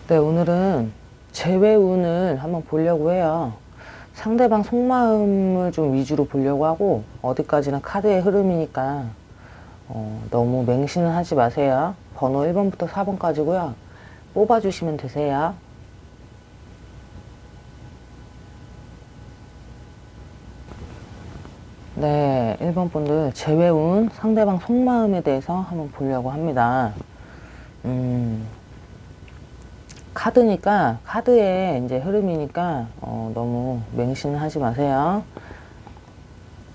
네, 오늘은 재회운을 한번 보려고 해요. 상대방 속마음을 좀 위주로 보려고 하고, 어디까지나 카드의 흐름이니까 너무 맹신은 하지 마세요. 번호 1번부터 4번까지고요. 뽑아주시면 되세요. 네, 1번 분들 재회운 상대방 속마음에 대해서 한번 보려고 합니다. 카드니까, 카드의 이제 흐름이니까 너무 맹신은 하지 마세요.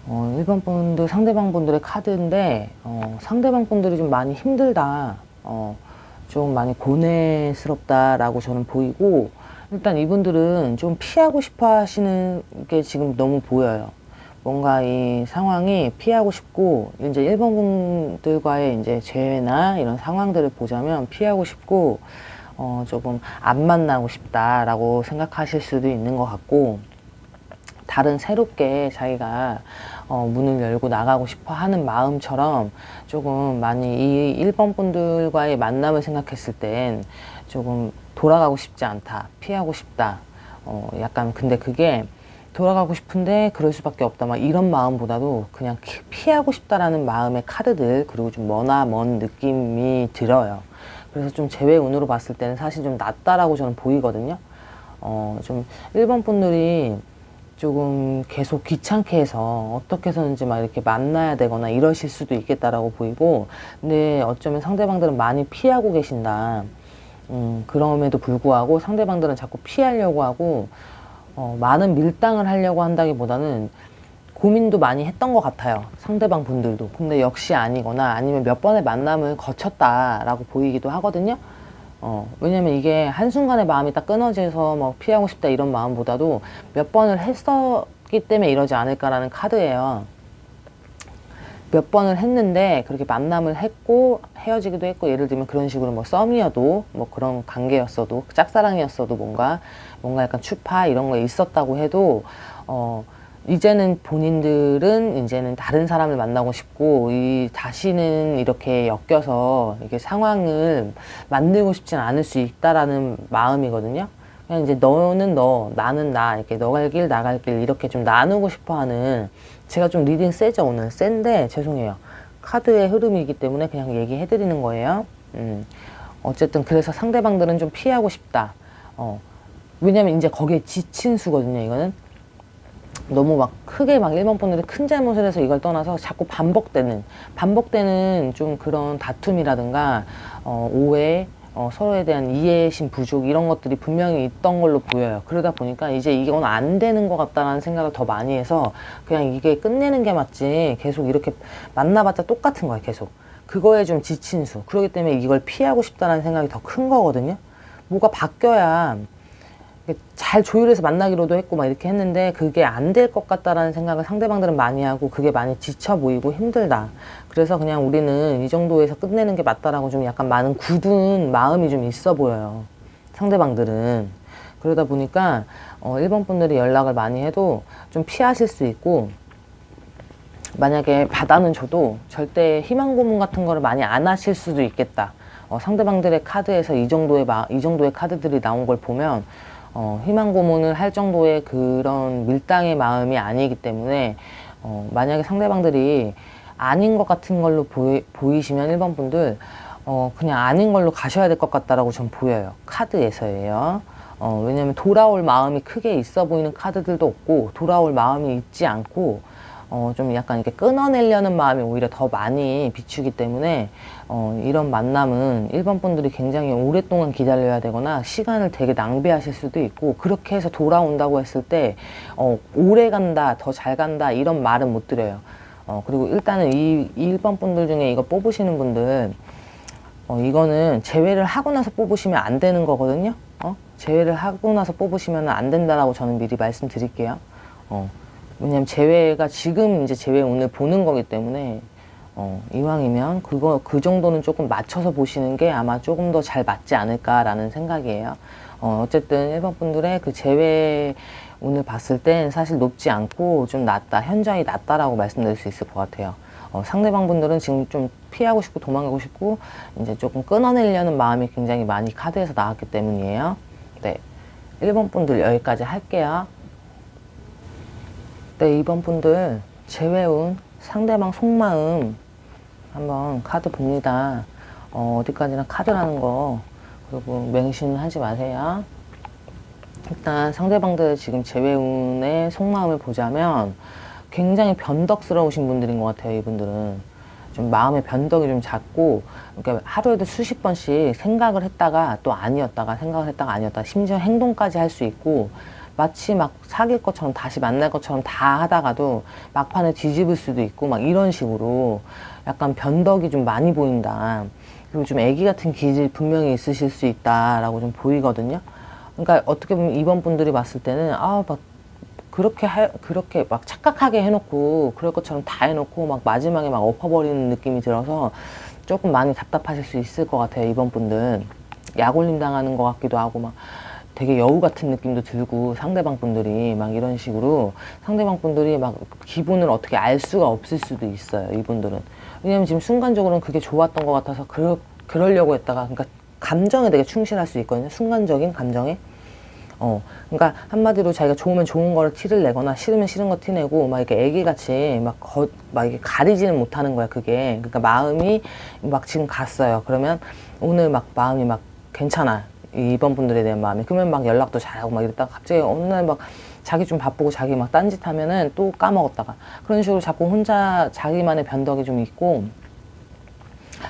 1번 분들, 상대방 분들의 카드인데, 상대방 분들이 좀 많이 힘들다, 좀 많이 고뇌스럽다라고 저는 보이고, 일단 이분들은 좀 피하고 싶어 하시는 게 지금 너무 보여요. 뭔가 이 상황이 피하고 싶고, 이제 1번 분들과의 이제 재회나 이런 상황들을 보자면 피하고 싶고, 조금 안 만나고 싶다라고 생각하실 수도 있는 것 같고, 다른 새롭게 자기가 문을 열고 나가고 싶어 하는 마음처럼 조금 많이 이 1번 분들과의 만남을 생각했을 땐 조금 돌아가고 싶지 않다, 피하고 싶다. 약간 근데 그게 돌아가고 싶은데 그럴 수밖에 없다, 막 이런 마음보다도 그냥 피하고 싶다라는 마음의 카드들, 그리고 좀 머나먼 느낌이 들어요. 그래서 좀 재회 운으로 봤을 때는 사실 좀 낫다라고 저는 보이거든요. 좀 1번 분들이 조금 계속 귀찮게 해서 어떻게 해서든지 막 이렇게 만나야 되거나 이러실 수도 있겠다라고 보이고, 근데 어쩌면 상대방들은 많이 피하고 계신다. 그럼에도 불구하고 상대방들은 자꾸 피하려고 하고, 많은 밀당을 하려고 한다기보다는 고민도 많이 했던 것 같아요. 상대방 분들도. 근데 역시 아니거나 아니면 몇 번의 만남을 거쳤다라고 보이기도 하거든요. 왜냐면 이게 한순간에 마음이 딱 끊어져서 뭐 피하고 싶다 이런 마음보다도 몇 번을 했었기 때문에 이러지 않을까라는 카드예요. 몇 번을 했는데 그렇게 만남을 했고 헤어지기도 했고, 예를 들면 그런 식으로 뭐 썸이어도 뭐 그런 관계였어도 짝사랑이었어도 뭔가 약간 추파 이런 거 있었다고 해도 이제는 본인들은 이제는 다른 사람을 만나고 싶고, 다시는 이렇게 엮여서 이게 상황을 만들고 싶진 않을 수 있다라는 마음이거든요. 그냥 이제 너는 너, 나는 나, 이렇게 너 갈 길, 나 갈 길 이렇게 좀 나누고 싶어 하는, 제가 좀 리딩 세죠, 오늘. 센데, 죄송해요. 카드의 흐름이기 때문에 그냥 얘기해 드리는 거예요. 어쨌든 그래서 상대방들은 좀 피하고 싶다. 왜냐면 이제 거기에 지친 수거든요, 이거는. 너무 막 크게 막 1번 분들이 큰 잘못을 해서 이걸 떠나서 자꾸 반복되는 좀 그런 다툼이라든가, 오해, 서로에 대한 이해심 부족, 이런 것들이 분명히 있던 걸로 보여요. 그러다 보니까 이제 이건 안 되는 것 같다라는 생각을 더 많이 해서 그냥 이게 끝내는 게 맞지, 계속 이렇게 만나봤자 똑같은 거예요, 계속. 그거에 좀 지친 수. 그렇기 때문에 이걸 피하고 싶다라는 생각이 더 큰 거거든요. 뭐가 바뀌어야 잘 조율해서 만나기로도 했고 막 이렇게 했는데 그게 안 될 것 같다라는 생각을 상대방들은 많이 하고, 그게 많이 지쳐 보이고 힘들다. 그래서 그냥 우리는 이 정도에서 끝내는 게 맞다라고 좀 약간 많은 굳은 마음이 좀 있어 보여요, 상대방들은. 그러다 보니까 1번 분들이 연락을 많이 해도 좀 피하실 수 있고, 만약에 받아는 줘도 절대 희망 고문 같은 거를 많이 안 하실 수도 있겠다. 상대방들의 카드에서 이 정도의 카드들이 나온 걸 보면 희망 고문을 할 정도의 그런 밀당의 마음이 아니기 때문에, 만약에 상대방들이 아닌 것 같은 걸로 보이시면 1번 분들 그냥 아닌 걸로 가셔야 될 것 같다라고 전 보여요, 카드에서예요. 왜냐면 돌아올 마음이 크게 있어 보이는 카드들도 없고, 돌아올 마음이 있지 않고 좀 약간 이렇게 끊어내려는 마음이 오히려 더 많이 비추기 때문에, 이런 만남은 1번 분들이 굉장히 오랫동안 기다려야 되거나 시간을 되게 낭비하실 수도 있고, 그렇게 해서 돌아온다고 했을 때 오래 간다, 더 잘 간다 이런 말은 못 드려요. 그리고 일단은 이 1번 분들 중에 이거 뽑으시는 분들, 이거는 재회를 하고 나서 뽑으시면 안 되는 거거든요. 재회를 하고 나서 뽑으시면 안 된다라고 저는 미리 말씀드릴게요. 왜냐면 재회가 지금 이제 재회 운을 보는 거기 때문에, 이왕이면 그 정도는 조금 맞춰서 보시는 게 아마 조금 더 잘 맞지 않을까라는 생각이에요. 어쨌든 1번 분들의 그 재회 운을 봤을 땐 사실 높지 않고 좀 낮다, 현저히 낮다라고 말씀드릴 수 있을 것 같아요. 상대방 분들은 지금 좀 피하고 싶고 도망가고 싶고 이제 조금 끊어내려는 마음이 굉장히 많이 카드에서 나왔기 때문이에요. 네, 1번 분들 여기까지 할게요. 네, 2번 분들 재회운, 상대방 속마음 한번 카드 봅니다. 어디까지나 카드라는 거 그리고 맹신하지 마세요. 일단 상대방들 지금 재회운의 속마음을 보자면 굉장히 변덕스러우신 분들인 것 같아요. 이분들은 좀 마음의 변덕이 좀 잦고, 그러니까 하루에도 수십 번씩 생각을 했다가 또 아니었다가 생각을 했다가 아니었다가 심지어 행동까지 할 수 있고, 마치 막 사귈 것처럼 다시 만날 것처럼 다 하다가도 막판에 뒤집을 수도 있고 막 이런 식으로 약간 변덕이 좀 많이 보인다. 그리고 좀 애기 같은 기질 분명히 있으실 수 있다라고 좀 보이거든요. 그러니까 어떻게 보면 이번 분들이 봤을 때는 막 그렇게 막 착각하게 해놓고 그럴 것처럼 다 해놓고 막 마지막에 막 엎어버리는 느낌이 들어서 조금 많이 답답하실 수 있을 것 같아요. 이번 분들 약올림 당하는 것 같기도 하고 막 되게 여우 같은 느낌도 들고, 상대방 분들이 막 이런 식으로 상대방 분들이 막 기분을 어떻게 알 수가 없을 수도 있어요. 이분들은 왜냐면 지금 순간적으로는 그게 좋았던 것 같아서 그러려고 했다가, 그러니까 감정에 되게 충실할 수 있거든요. 순간적인 감정에. 그러니까 한마디로 자기가 좋으면 좋은 거를 티를 내거나 싫으면 싫은 거 티내고 막 이렇게 애기같이 막 이렇게 가리지는 못하는 거야, 그게. 그러니까 마음이 막 지금 갔어요. 그러면 오늘 막 마음이 막 괜찮아. 이번 분들에 대한 마음이. 그러면 막 연락도 잘하고 막 이랬다가 갑자기 어느 날 막 자기 좀 바쁘고 자기 막 딴짓 하면은 또 까먹었다가 그런 식으로 자꾸 혼자 자기만의 변덕이 좀 있고,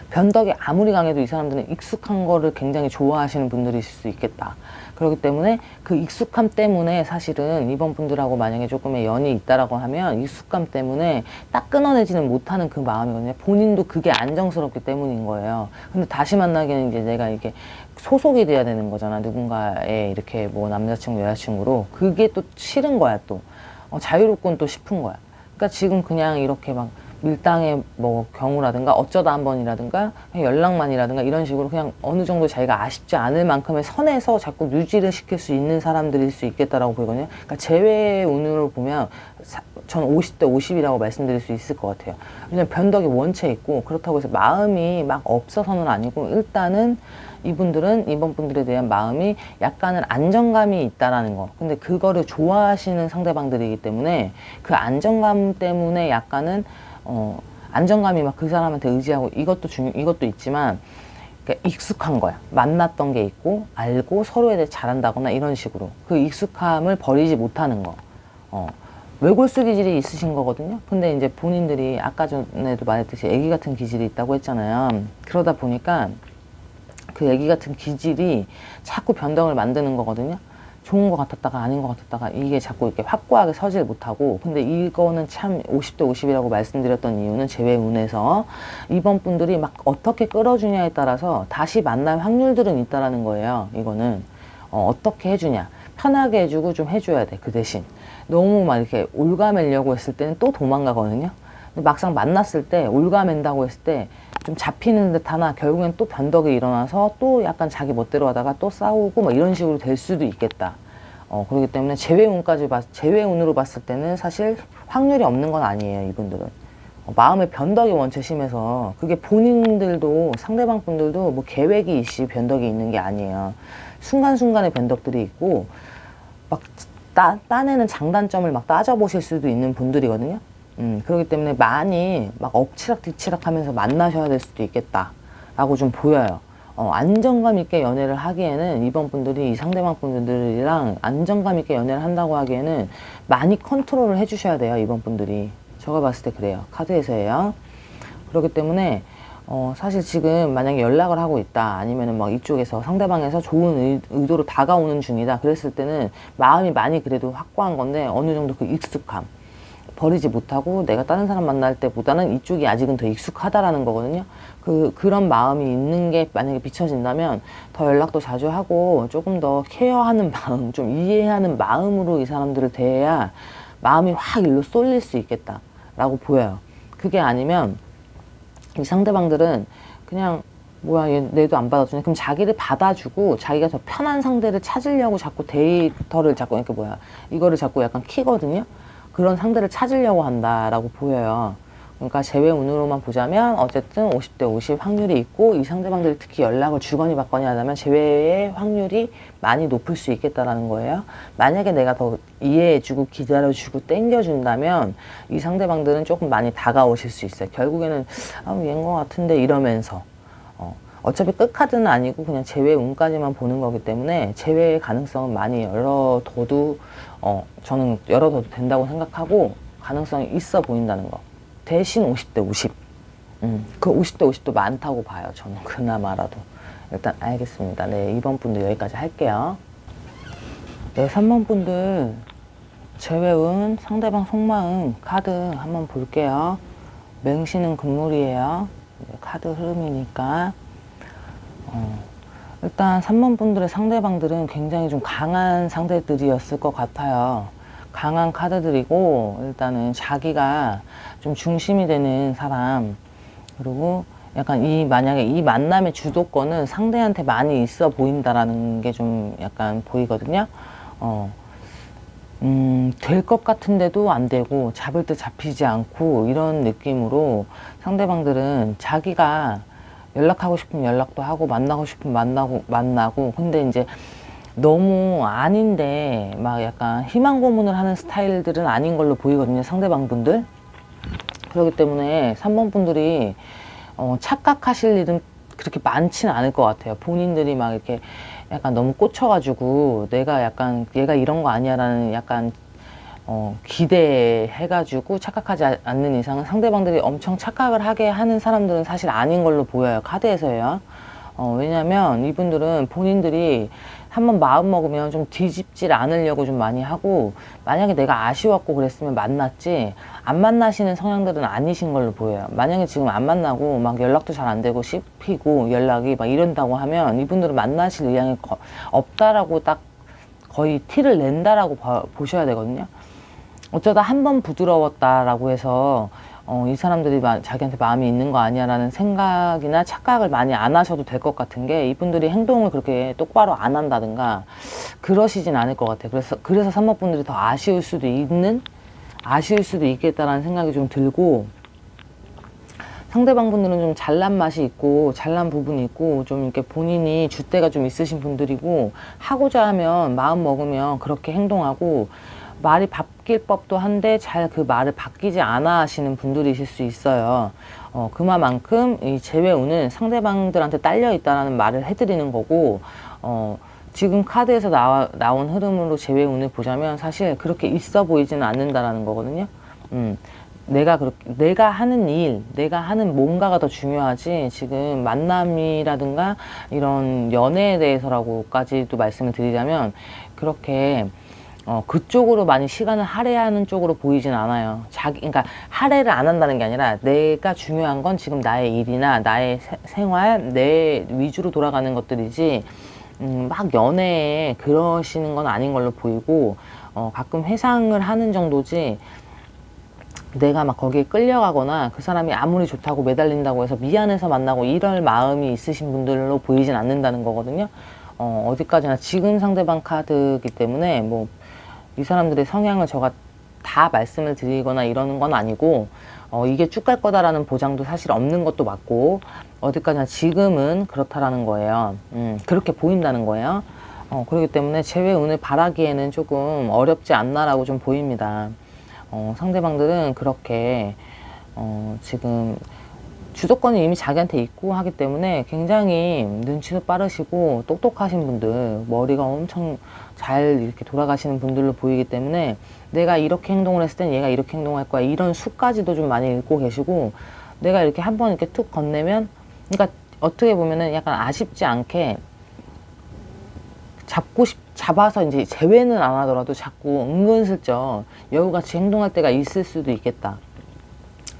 변덕이 아무리 강해도 이 사람들은 익숙한 거를 굉장히 좋아하시는 분들이실 수 있겠다. 그렇기 때문에 그 익숙함 때문에 사실은 이번 분들하고 만약에 조금의 연이 있다라고 하면 익숙함 때문에 딱 끊어내지는 못하는 그 마음이거든요. 본인도 그게 안정스럽기 때문인 거예요. 근데 다시 만나기에는 이제 내가 이게 소속이 돼야 되는 거잖아. 누군가의 이렇게 뭐 남자친구, 여자친구로. 그게 또 싫은 거야, 또. 자유롭군 또 싶은 거야. 그러니까 지금 그냥 이렇게 막 밀당의 뭐 경우라든가 어쩌다 한 번이라든가 그냥 연락만이라든가 이런 식으로 그냥 어느 정도 자기가 아쉽지 않을 만큼의 선에서 자꾸 유지를 시킬 수 있는 사람들일 수 있겠다라고 보이거든요. 그러니까 재회 운으로 보면 전 50대 50이라고 말씀드릴 수 있을 것 같아요. 왜냐면 변덕이 원체 있고, 그렇다고 해서 마음이 막 없어서는 아니고, 일단은 이분들은 이번 분들에 대한 마음이 약간은 안정감이 있다라는 거. 근데 그거를 좋아하시는 상대방들이기 때문에 그 안정감 때문에 약간은 안정감이 막 그 사람한테 의지하고 이것도 있지만, 그러니까 익숙한 거야. 만났던 게 있고 알고 서로에 대해 잘한다거나 이런 식으로 그 익숙함을 버리지 못하는 거. 외골수 기질이 있으신 거거든요. 근데 이제 본인들이 아까 전에도 말했듯이 애기 같은 기질이 있다고 했잖아요. 그러다 보니까 그 애기 같은 기질이 자꾸 변덕을 만드는 거거든요. 좋은 것 같았다가 아닌 것 같았다가 이게 자꾸 이렇게 확고하게 서질 못하고. 근데 이거는 참 50대 50이라고 말씀드렸던 이유는 재회운에서 이번 분들이 막 어떻게 끌어주냐에 따라서 다시 만날 확률들은 있다라는 거예요. 이거는 어떻게 해주냐, 편하게 해주고 좀 해줘야 돼. 그 대신 너무 막 이렇게 올가매려고 했을 때는 또 도망가거든요. 근데 막상 만났을 때 올가맨다고 했을 때 좀 잡히는 듯 하나 결국엔 또 변덕이 일어나서 또 약간 자기 멋대로 하다가 또 싸우고 막 이런 식으로 될 수도 있겠다. 그렇기 때문에 재회운으로 봤을 때는 사실 확률이 없는 건 아니에요. 이분들은 마음의 변덕이 원체 심해서, 그게 본인들도 상대방 분들도 뭐 계획이 있이 변덕이 있는 게 아니에요. 순간순간의 변덕들이 있고 막 따내는 장단점을 막 따져보실 수도 있는 분들이거든요. 그렇기 때문에 많이 막 엎치락뒤치락 하면서 만나셔야 될 수도 있겠다 라고 좀 보여요. 안정감 있게 연애를 하기에는 이번 분들이 이 상대방 분들이랑 안정감 있게 연애를 한다고 하기에는 많이 컨트롤을 해주셔야 돼요. 이번 분들이. 제가 봤을 때 그래요. 카드에서예요. 그렇기 때문에 사실 지금 만약에 연락을 하고 있다, 아니면은 막 이쪽에서 상대방에서 좋은 의도로 다가오는 중이다 그랬을 때는 마음이 많이 그래도 확고한 건데, 어느 정도 그 익숙함 버리지 못하고 내가 다른 사람 만날 때보다는 이쪽이 아직은 더 익숙하다라는 거거든요. 그런 마음이 있는 게 만약에 비춰진다면 더 연락도 자주 하고 조금 더 케어하는 마음, 좀 이해하는 마음으로 이 사람들을 대해야 마음이 확 일로 쏠릴 수 있겠다라고 보여요. 그게 아니면 이 상대방들은 그냥 뭐야 얘 내도 안 받아주네, 그럼 자기를 받아주고 자기가 더 편한 상대를 찾으려고 자꾸 데이터를 자꾸 이거를 자꾸 약간 키거든요. 그런 상대를 찾으려고 한다라고 보여요. 그러니까 제외 운으로만 보자면 어쨌든 50대 50 확률이 있고, 이 상대방들이 특히 연락을 주거니 받거니 하다면 제외의 확률이 많이 높을 수 있겠다라는 거예요. 만약에 내가 더 이해해주고 기다려주고 땡겨준다면 이 상대방들은 조금 많이 다가오실 수 있어요. 결국에는 얘인 것 같은데 이러면서 어차피 끝카드는 아니고 그냥 제외 운까지만 보는 거기 때문에 제외의 가능성은 많이 열어둬도 저는 열어둬도 된다고 생각하고, 가능성이 있어 보인다는 거. 대신 50대 50. 그 50대 50도 많다고 봐요. 저는 그나마라도. 일단 알겠습니다. 네, 2번 분들 여기까지 할게요. 네, 3번 분들 제외운, 상대방 속마음 카드 한번 볼게요. 맹신은 금물이에요. 카드 흐름이니까. 일단 3번 분들의 상대방들은 굉장히 좀 강한 상대들이었을 것 같아요. 강한 카드들이고, 일단은 자기가 좀 중심이 되는 사람, 그리고 약간 만약에 이 만남의 주도권은 상대한테 많이 있어 보인다라는 게 좀 약간 보이거든요. 될 것 같은데도 안 되고, 잡을 듯 잡히지 않고, 이런 느낌으로 상대방들은 자기가 연락하고 싶으면 연락도 하고, 만나고 싶으면 만나고, 근데 이제 너무 아닌데, 막 약간 희망 고문을 하는 스타일들은 아닌 걸로 보이거든요, 상대방 분들. 그렇기 때문에 3번 분들이 착각하실 일은 그렇게 많지는 않을 것 같아요. 본인들이 막 이렇게 약간 너무 꽂혀가지고 내가 약간 얘가 이런 거 아니야 라는 약간 기대해가지고 착각하지 않는 이상은 상대방들이 엄청 착각을 하게 하는 사람들은 사실 아닌 걸로 보여요. 카드에서요. 왜냐면 이분들은 본인들이 한번 마음 먹으면 좀 뒤집질 않으려고 좀 많이 하고, 만약에 내가 아쉬웠고 그랬으면 만났지, 안 만나시는 성향들은 아니신 걸로 보여요. 만약에 지금 안 만나고 막 연락도 잘 안 되고 씹히고 연락이 막 이런다고 하면 이분들은 만나실 의향이 없다라고 딱 거의 티를 낸다라고 보셔야 되거든요. 어쩌다 한 번 부드러웠다라고 해서 이 사람들이 자기한테 마음이 있는 거 아니야 라는 생각이나 착각을 많이 안 하셔도 될 것 같은 게, 이분들이 행동을 그렇게 똑바로 안 한다든가 그러시진 않을 것 같아요. 그래서 3번 분들이 더 아쉬울 수도 있겠다라는 생각이 좀 들고, 상대방 분들은 좀 잘난 맛이 있고 잘난 부분이 있고 좀 이렇게 본인이 줏대가 좀 있으신 분들이고, 하고자 하면 마음 먹으면 그렇게 행동하고, 말이 바뀔 법도 한데 잘 그 말을 바뀌지 않아 하시는 분들이실 수 있어요. 그만큼 이 제외운은 상대방들한테 딸려 있다라는 말을 해드리는 거고, 지금 카드에서 나온 흐름으로 제외운을 보자면 사실 그렇게 있어 보이지는 않는다라는 거거든요. 내가 하는 일, 내가 하는 뭔가가 더 중요하지, 지금 만남이라든가 이런 연애에 대해서라고까지도 말씀을 드리자면 그렇게 그쪽으로 많이 시간을 할애하는 쪽으로 보이진 않아요. 그러니까 할애를 안 한다는 게 아니라, 내가 중요한 건 지금 나의 일이나 나의 생활, 내 위주로 돌아가는 것들이지, 막 연애에 그러시는 건 아닌 걸로 보이고, 가끔 회상을 하는 정도지, 내가 막 거기에 끌려가거나 그 사람이 아무리 좋다고 매달린다고 해서 미안해서 만나고 이럴 마음이 있으신 분들로 보이진 않는다는 거거든요. 어디까지나 지금 상대방 카드이기 때문에 뭐 이 사람들의 성향을 제가 다 말씀을 드리거나 이러는 건 아니고, 이게 쭉 갈 거다라는 보장도 사실 없는 것도 맞고, 어디까지나 지금은 그렇다라는 거예요. 그렇게 보인다는 거예요. 그렇기 때문에 제외운을 바라기에는 조금 어렵지 않나라고 좀 보입니다. 상대방들은 그렇게 지금 주도권이 이미 자기한테 있고 하기 때문에 굉장히 눈치도 빠르시고 똑똑하신 분들, 머리가 엄청 잘 이렇게 돌아가시는 분들로 보이기 때문에, 내가 이렇게 행동을 했을 땐 얘가 이렇게 행동할 거야, 이런 수까지도 좀 많이 읽고 계시고, 내가 이렇게 한번 이렇게 툭 건네면, 그러니까 어떻게 보면은 약간 아쉽지 않게 잡아서 이제 제외는 안 하더라도 자꾸 은근슬쩍 여우같이 행동할 때가 있을 수도 있겠다.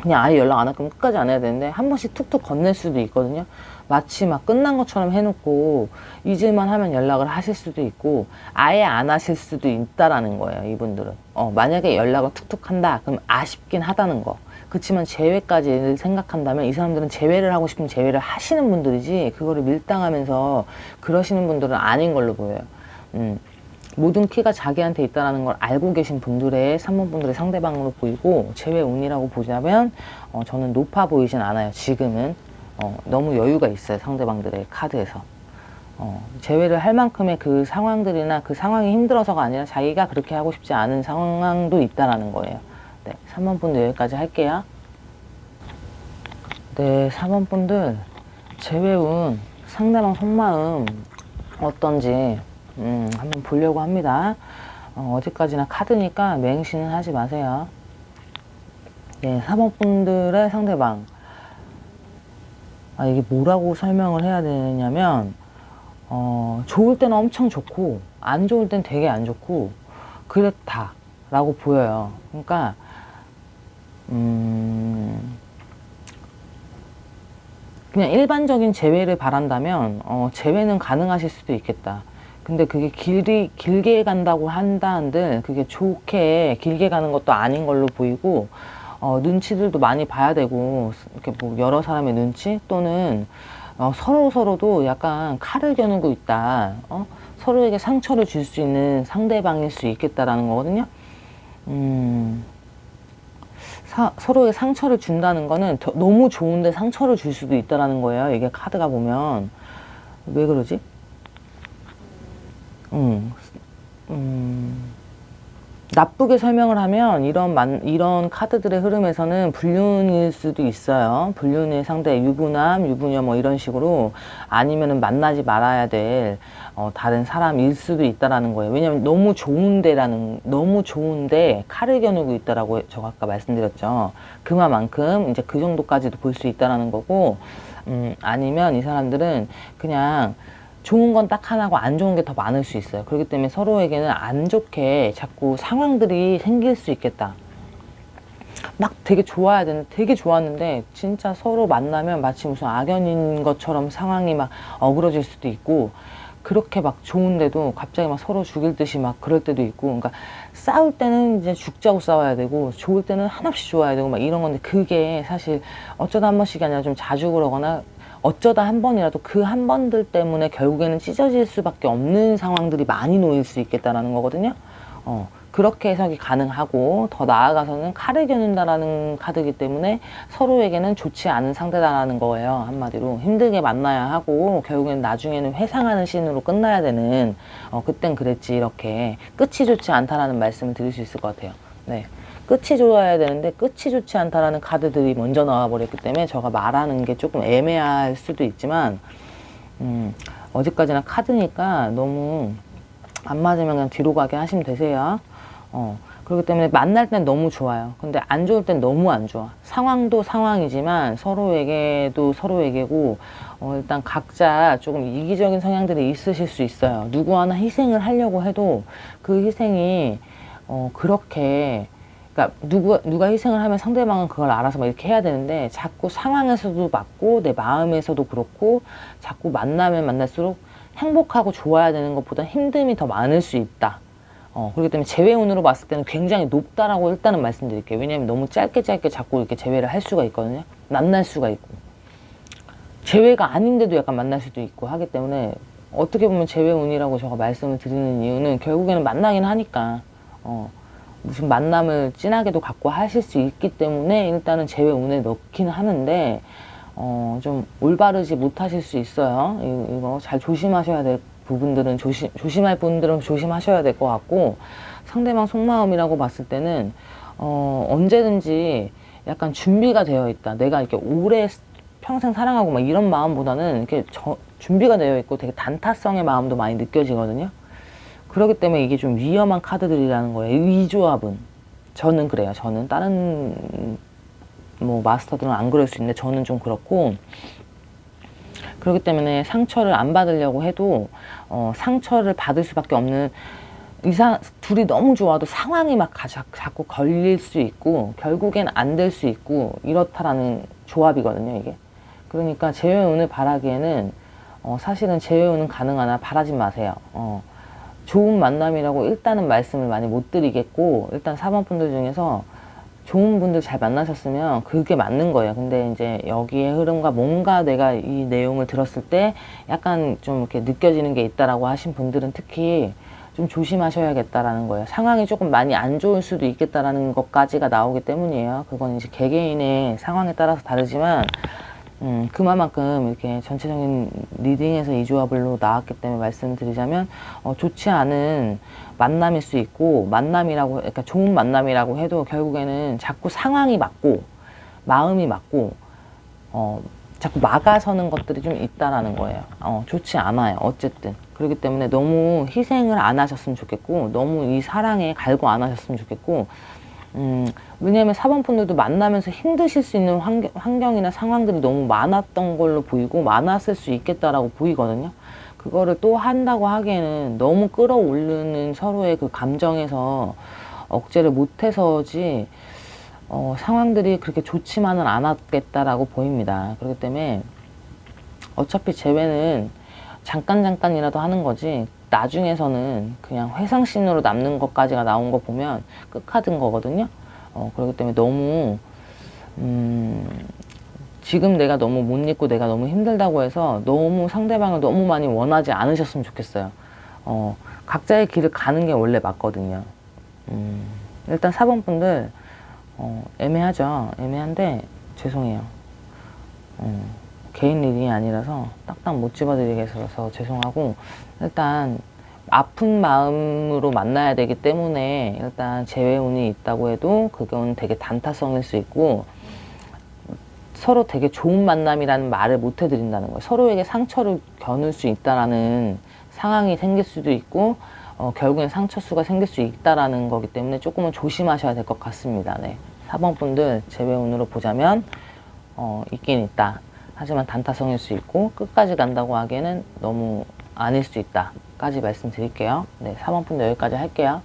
그냥 아예 연락 안 할 거면 끝까지 안 해야 되는데 한 번씩 툭툭 건넬 수도 있거든요. 마치 막 끝난 것처럼 해놓고 잊을만 하면 연락을 하실 수도 있고, 아예 안 하실 수도 있다라는 거예요, 이분들은. 만약에 연락을 툭툭 한다 그럼 아쉽긴 하다는 거. 그렇지만 제외까지 생각한다면 이 사람들은 제외를 하고 싶으면 제외를 하시는 분들이지, 그거를 밀당하면서 그러시는 분들은 아닌 걸로 보여요. 모든 키가 자기한테 있다는 걸 알고 계신 분들의 3번 분들의 상대방으로 보이고, 제외 운이라고 보자면 저는 높아 보이진 않아요. 지금은 너무 여유가 있어요. 상대방들의 카드에서 제외를 할 만큼의 그 상황들이나 그 상황이 힘들어서가 아니라 자기가 그렇게 하고 싶지 않은 상황도 있다라는 거예요. 네, 3번 분들 여기까지 할게요. 네, 4번 분들 제외운 상대방 속마음 어떤지 한번 보려고 합니다. 어디까지나 카드니까 맹신은 하지 마세요. 네, 4번 분들의 상대방, 이게 뭐라고 설명을 해야 되냐면 좋을 때는 엄청 좋고 안 좋을 땐 되게 안 좋고 그렇다 라고 보여요. 그러니까 그냥 일반적인 재회를 바란다면 재회는 가능하실 수도 있겠다. 근데 그게 길게 간다고 한다 한들 그게 좋게 길게 가는 것도 아닌 걸로 보이고, 눈치들도 많이 봐야 되고, 이렇게 뭐 여러 사람의 눈치 또는 서로도 약간 칼을 겨누고 있다, 서로에게 상처를 줄 수 있는 상대방일 수 있겠다라는 거거든요. 서로에게 상처를 준다는 거는 너무 좋은데 상처를 줄 수도 있다라는 거예요. 이게 카드가 보면. 왜 그러지? 나쁘게 설명을 하면 이런 카드들의 흐름에서는 불륜일 수도 있어요. 불륜의 상대, 유부남, 유부녀 뭐 이런 식으로, 아니면은 만나지 말아야 될 다른 사람일 수도 있다라는 거예요. 왜냐면 너무 좋은데 칼을 겨누고 있다라고 제가 아까 말씀드렸죠. 그만큼 이제 그 정도까지도 볼 수 있다라는 거고, 아니면 이 사람들은 그냥 좋은 건 딱 하나고 안 좋은 게 더 많을 수 있어요. 그렇기 때문에 서로에게는 안 좋게 자꾸 상황들이 생길 수 있겠다. 막 되게 좋아야 되는데, 되게 좋았는데 진짜 서로 만나면 마치 무슨 악연인 것처럼 상황이 막 어그러질 수도 있고, 그렇게 막 좋은데도 갑자기 막 서로 죽일 듯이 막 그럴 때도 있고, 그러니까 싸울 때는 이제 죽자고 싸워야 되고, 좋을 때는 한없이 좋아야 되고 막 이런 건데, 그게 사실 어쩌다 한 번씩이 아니라 좀 자주 그러거나 어쩌다 한 번이라도 그 한 번들 때문에 결국에는 찢어질 수밖에 없는 상황들이 많이 놓일 수 있겠다라는 거거든요. 그렇게 해석이 가능하고, 더 나아가서는 칼을 겨눈다라는 카드이기 때문에 서로에게는 좋지 않은 상대다라는 거예요. 한마디로 힘들게 만나야 하고 결국에는 나중에는 회상하는 씬으로 끝나야 되는, 그땐 그랬지, 이렇게 끝이 좋지 않다라는 말씀을 드릴 수 있을 것 같아요. 네. 끝이 좋아야 되는데 끝이 좋지 않다라는 카드들이 먼저 나와버렸기 때문에 제가 말하는 게 조금 애매할 수도 있지만, 어디까지나 카드니까 너무 안 맞으면 그냥 뒤로 가게 하시면 되세요. 그렇기 때문에 만날 땐 너무 좋아요. 근데 안 좋을 땐 너무 안 좋아. 상황도 상황이지만 서로에게도 서로에게고, 일단 각자 조금 이기적인 성향들이 있으실 수 있어요. 누구 하나 희생을 하려고 해도 그 희생이 그렇게, 그러니까 누가 희생을 하면 상대방은 그걸 알아서 막 이렇게 해야 되는데, 자꾸 상황에서도 맞고 내 마음에서도 그렇고 자꾸 만나면 만날수록 행복하고 좋아야 되는 것보다 힘듦이 더 많을 수 있다. 그렇기 때문에 재회운으로 봤을 때는 굉장히 높다라고 일단은 말씀드릴게요. 왜냐면 너무 짧게 자꾸 이렇게 재회를 할 수가 있거든요. 만날 수가 있고, 재회가 아닌데도 약간 만날 수도 있고 하기 때문에, 어떻게 보면 재회운이라고 제가 말씀을 드리는 이유는 결국에는 만나긴 하니까, 무슨 만남을 진하게도 갖고 하실 수 있기 때문에 일단은 재회운에 넣기는 하는데, 좀 올바르지 못하실 수 있어요. 이거 잘 조심하셔야 될 부분들은 조심할 분들은 조심하셔야 될 것 같고, 상대방 속마음이라고 봤을 때는 언제든지 약간 준비가 되어 있다. 내가 이렇게 오래 평생 사랑하고 막 이런 마음보다는 이렇게 준비가 되어 있고 되게 단타성의 마음도 많이 느껴지거든요. 그렇기 때문에 이게 좀 위험한 카드들이라는 거예요. 이 조합은. 저는 그래요. 저는 다른 뭐 마스터들은 안 그럴 수 있는데 저는 좀 그렇고, 그렇기 때문에 상처를 안 받으려고 해도 상처를 받을 수밖에 없는, 둘이 너무 좋아도 상황이 막 자꾸 걸릴 수 있고 결국엔 안 될 수 있고 이렇다라는 조합이거든요, 이게. 그러니까 재회운을 바라기에는 사실은 재회운은 가능하나 바라지 마세요. 좋은 만남이라고 일단은 말씀을 많이 못 드리겠고, 일단 4번 분들 중에서 좋은 분들 잘 만나셨으면 그게 맞는 거예요. 근데 이제 여기에 흐름과 뭔가 내가 이 내용을 들었을 때 약간 좀 이렇게 느껴지는 게 있다라고 하신 분들은 특히 좀 조심하셔야겠다라는 거예요. 상황이 조금 많이 안 좋을 수도 있겠다라는 것까지가 나오기 때문이에요. 그건 이제 개개인의 상황에 따라서 다르지만 그만큼 이렇게 전체적인 리딩에서 이 조합으로 나왔기 때문에 말씀을 드리자면 좋지 않은 만남일 수 있고, 만남이라고, 그러니까 좋은 만남이라고 해도 결국에는 자꾸 상황이 맞고 마음이 맞고 자꾸 막아서는 것들이 좀 있다라는 거예요. 좋지 않아요. 어쨌든. 그렇기 때문에 너무 희생을 안 하셨으면 좋겠고, 너무 이 사랑에 갈구 안 하셨으면 좋겠고, 왜냐하면 4번 분들도 만나면서 힘드실 수 있는 환경이나 상황들이 너무 많았던 걸로 보이고, 많았을 수 있겠다라고 보이거든요. 그거를 또 한다고 하기에는 너무 끌어올리는 서로의 그 감정에서 억제를 못해서지, 상황들이 그렇게 좋지만은 않았겠다라고 보입니다. 그렇기 때문에 어차피 재회는 잠깐이라도 하는 거지, 나중에서는 그냥 회상신으로 남는 것까지가 나온 거 보면 끝카드인 거거든요. 그렇기 때문에 너무 지금 내가 너무 못 잊고 내가 너무 힘들다고 해서 너무 상대방을 너무 많이 원하지 않으셨으면 좋겠어요. 각자의 길을 가는 게 원래 맞거든요. 일단 4번 분들 애매하죠. 애매한데 죄송해요. 개인 리딩이 아니라서 딱딱 못 집어드리겠어서 죄송하고, 일단 아픈 마음으로 만나야 되기 때문에 일단 재회운이 있다고 해도 그건 되게 단타성일 수 있고, 서로 되게 좋은 만남이라는 말을 못 해드린다는 거예요. 서로에게 상처를 겨눌 수 있다라는 상황이 생길 수도 있고, 결국엔 상처수가 생길 수 있다라는 거기 때문에 조금은 조심하셔야 될 것 같습니다. 네. 4번 분들 재회운으로 보자면 있긴 있다. 하지만 단타성일 수 있고, 끝까지 간다고 하기에는 너무 아닐 수 있다 까지 말씀드릴게요. 네, 4번 분들 여기까지 할게요.